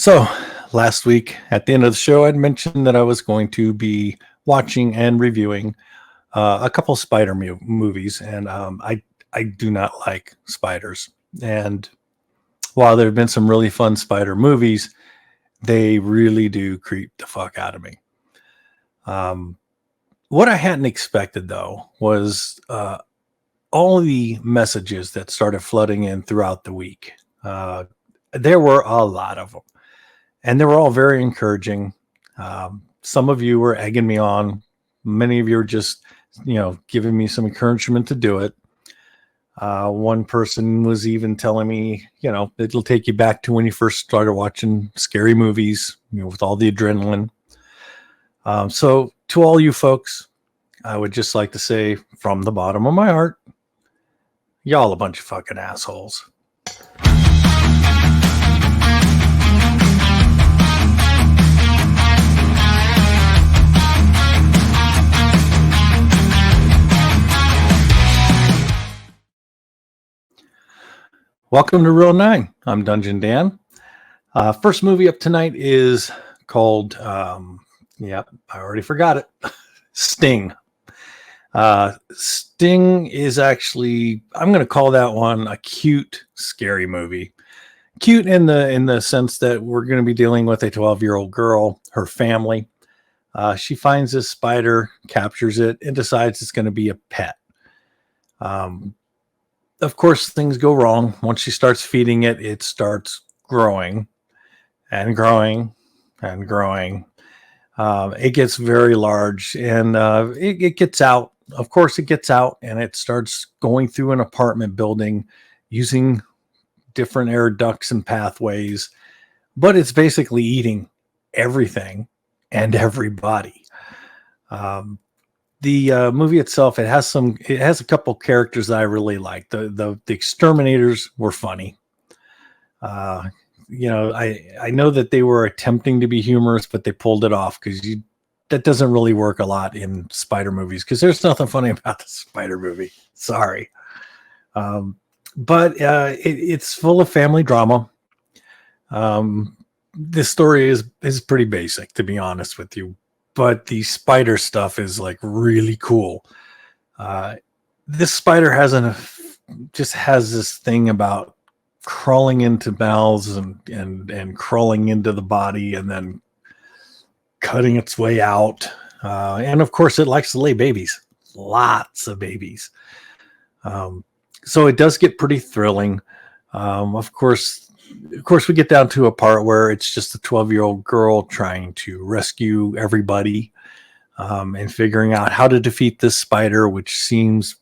So, last week at the end of the show, I'd mentioned that I was going to be watching and reviewing a couple spider movies, and I do not like spiders. And while there have been some really fun spider movies, they really do creep the fuck out of me. Um, what I hadn't expected though was all the messages that started flooding in throughout the week. Uh, there were a lot of them, and they were all very encouraging. Some of you were egging me on. Many of you were just, giving me some encouragement to do it. One person was even telling me, it'll take you back to when you first started watching scary movies, with all the adrenaline. So to all you folks, I would just like to say from the bottom of my heart, y'all a bunch of fucking assholes. Welcome to Real 9. I'm Dungeon Dan. First movie up tonight is called, I already forgot it, Sting. Sting is actually, I'm going to call that one a cute, scary movie. Cute in the sense that we're going to be dealing with a 12-year-old girl, her family. She finds this spider, captures it, and decides it's going to be a pet. Of course, things go wrong. Once she starts feeding it, it starts growing and growing and growing. It gets very large, and it gets out. Of course, it gets out, and it starts going through an apartment building using different air ducts and pathways. But it's basically eating everything and everybody. The movie itself, it has a couple characters that I really like. The exterminators were funny. I know that they were attempting to be humorous, but they pulled it off because that doesn't really work a lot in spider movies because there's nothing funny about the spider movie. Sorry. But it's full of family drama. This story is pretty basic, to be honest with you. But the spider stuff is like really cool. This spider has this thing about crawling into mouths and crawling into the body and then cutting its way out. And of course, it likes to lay babies, lots of babies. So it does get pretty thrilling. Of course, we get down to a part where it's just a 12-year-old girl trying to rescue everybody and figuring out how to defeat this spider, which seems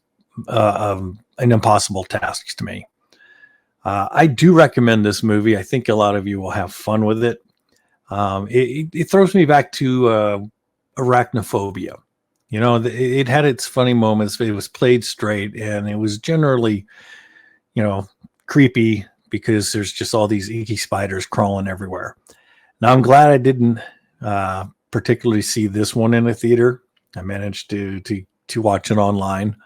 an impossible task to me. I do recommend this movie. I think a lot of you will have fun with it. It throws me back to arachnophobia. It had its funny moments. It was played straight, and it was generally, creepy, because there's just all these icky spiders crawling everywhere. Now, I'm glad I didn't particularly see this one in a theater. I managed to watch it online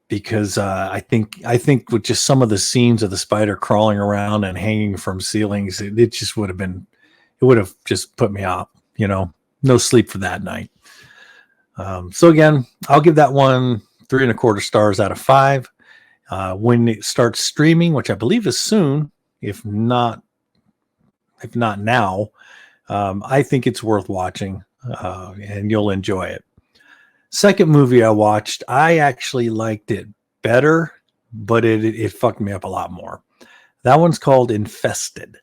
because I think with just some of the scenes of the spider crawling around and hanging from ceilings, it just would have just put me out. No sleep for that night. So again, I'll give that one 3.25 stars out of 5. When it starts streaming, which I believe is soon, if not now, I think it's worth watching, and you'll enjoy it. Second movie I watched, I actually liked it better, but it fucked me up a lot more. That one's called Infested.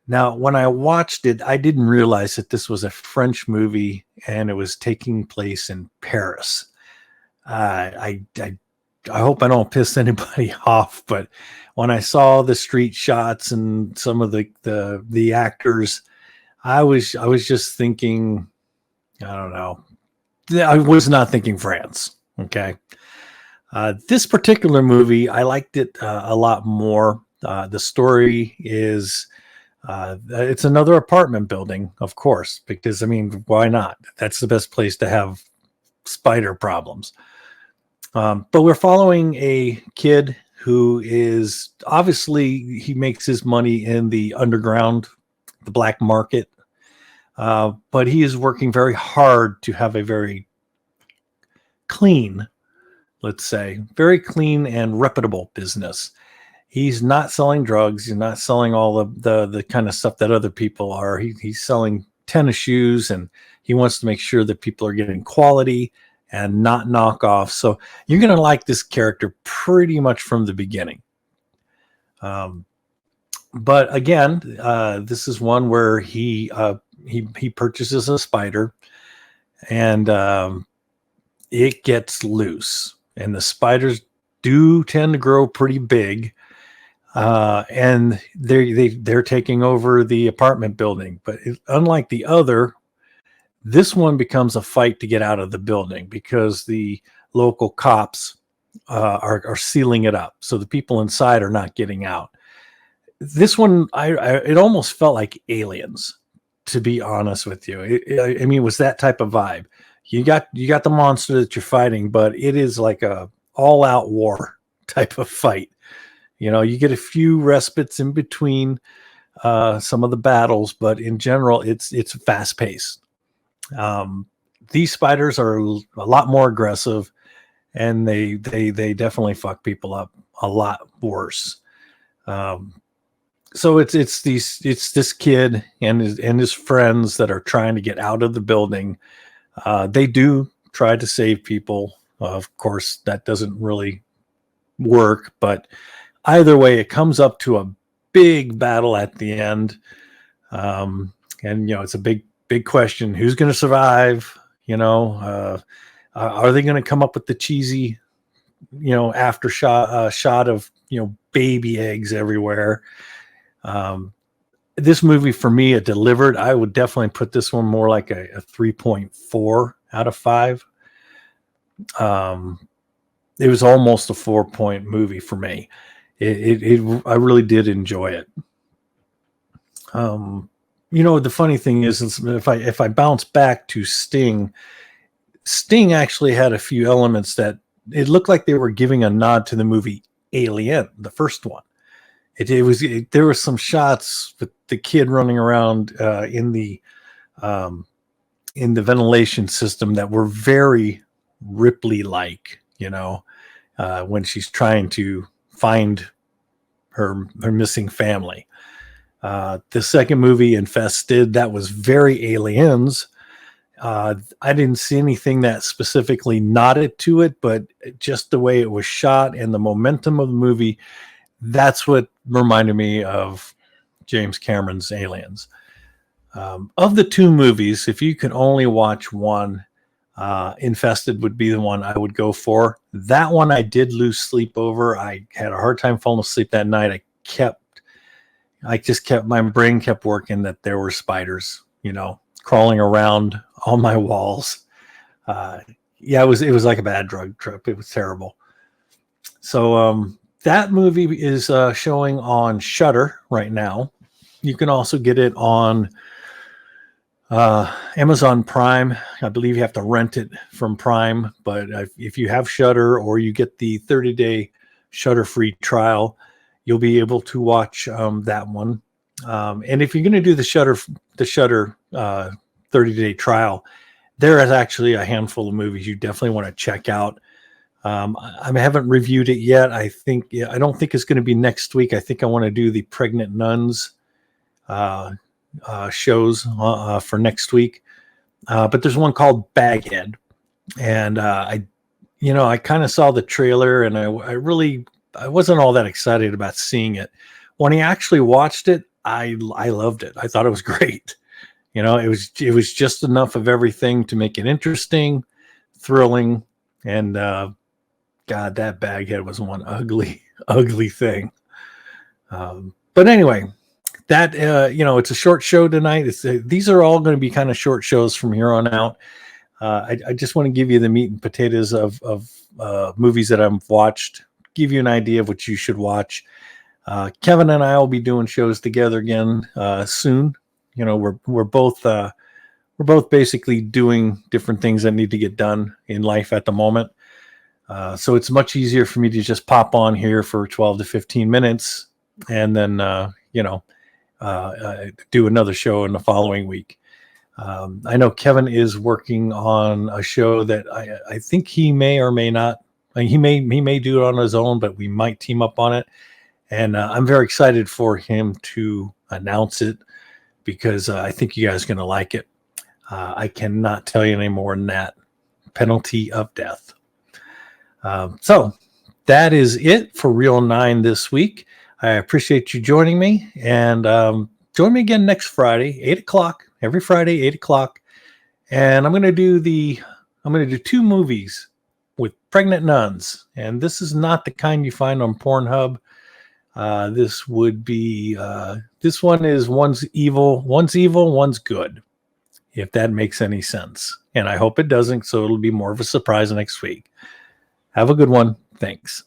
Now, when I watched it, I didn't realize that this was a French movie and it was taking place in Paris. I hope I don't piss anybody off, but when I saw the street shots and some of the actors, I was just thinking, I don't know. I was not thinking France. Okay. This particular movie, I liked it a lot more. The story is, it's another apartment building, of course, because why not? That's the best place to have spider problems. But we're following a kid who is obviously, he makes his money in the underground, the black market, but he is working very hard to have a very clean, let's say, very clean and reputable business. He's not selling drugs. He's not selling all the kind of stuff that other people are. He's selling tennis shoes, and he wants to make sure that people are getting quality and not knockoff. So you're going to like this character pretty much from the beginning. But again, this is one where he purchases a spider, and it gets loose, and the spiders do tend to grow pretty big. And they're taking over the apartment building, but unlike the other, this one becomes a fight to get out of the building because the local cops are sealing it up, so the people inside are not getting out. This one, it almost felt like Aliens, to be honest with you. I mean, it was that type of vibe. You got the monster that you're fighting, but it is like a all-out war type of fight. You know, you get a few respites in between some of the battles, but in general, it's fast paced. These spiders are a lot more aggressive, and they definitely fuck people up a lot worse. So it's this kid and his friends that are trying to get out of the building. They do try to save people. Of course, that doesn't really work, but either way, it comes up to a big battle at the end. And, you know, it's a big question. Who's going to survive? You know, are they going to come up with the cheesy, you know, after shot of, you know, baby eggs everywhere? This movie, for me, it delivered. I would definitely put this one more like a 3.4 out of 5. It was almost a 4-point movie for me. I really did enjoy it. You know, the funny thing is if I bounce back to Sting actually had a few elements that it looked like they were giving a nod to the movie Alien, the first one. There were some shots with the kid running around in the ventilation system that were very Ripley-like, you know, when she's trying to find her missing family. The second movie, Infested, that was very Aliens. I didn't see anything that specifically nodded to it, but just the way it was shot and the momentum of the movie, that's what reminded me of James Cameron's Aliens. Of the two movies, if you can only watch one, Infested would be the one I would go for. That one I did lose sleep over. I had a hard time falling asleep that night. My brain kept working that there were spiders, you know, crawling around on my walls. Yeah, it was like a bad drug trip. It was terrible. So that movie is showing on Shudder right now. You can also get it on Amazon Prime. I believe you have to rent it from Prime, but if you have Shudder or you get the 30-day Shudder free trial, you'll be able to watch that one. And if you're going to do the Shudder 30-day trial, there is actually a handful of movies you definitely want to check out. I haven't reviewed it yet. I don't think it's going to be next week. I think I want to do the Pregnant Nuns shows for next week. But there's one called Baghead, and I kind of saw the trailer, and I wasn't all that excited about seeing it. When I actually watched it, I loved it. I thought it was great. You know, it was just enough of everything to make it interesting, thrilling, and God, that Baghead was one ugly, ugly thing. But anyway, that it's a short show tonight. These are all going to be kind of short shows from here on out. I just want to give you the meat and potatoes of movies that I've watched, give you an idea of what you should watch. Kevin and I will be doing shows together again soon. You know, we're both basically doing different things that need to get done in life at the moment. So it's much easier for me to just pop on here for 12 to 15 minutes and then, do another show in the following week. I know Kevin is working on a show that I think he may or may not. He may do it on his own, but we might team up on it. And I'm very excited for him to announce it because I think you guys are going to like it. I cannot tell you any more than that. Penalty of death. So that is it for Reel 9 this week. I appreciate you joining me, and join me again next Friday, 8 o'clock, every Friday, 8 o'clock. And I'm going to do 2 movies with pregnant nuns. And this is not the kind you find on Pornhub. This would be, this one is one's evil, one's good, if that makes any sense. And I hope it doesn't, so it'll be more of a surprise next week. Have a good one. Thanks.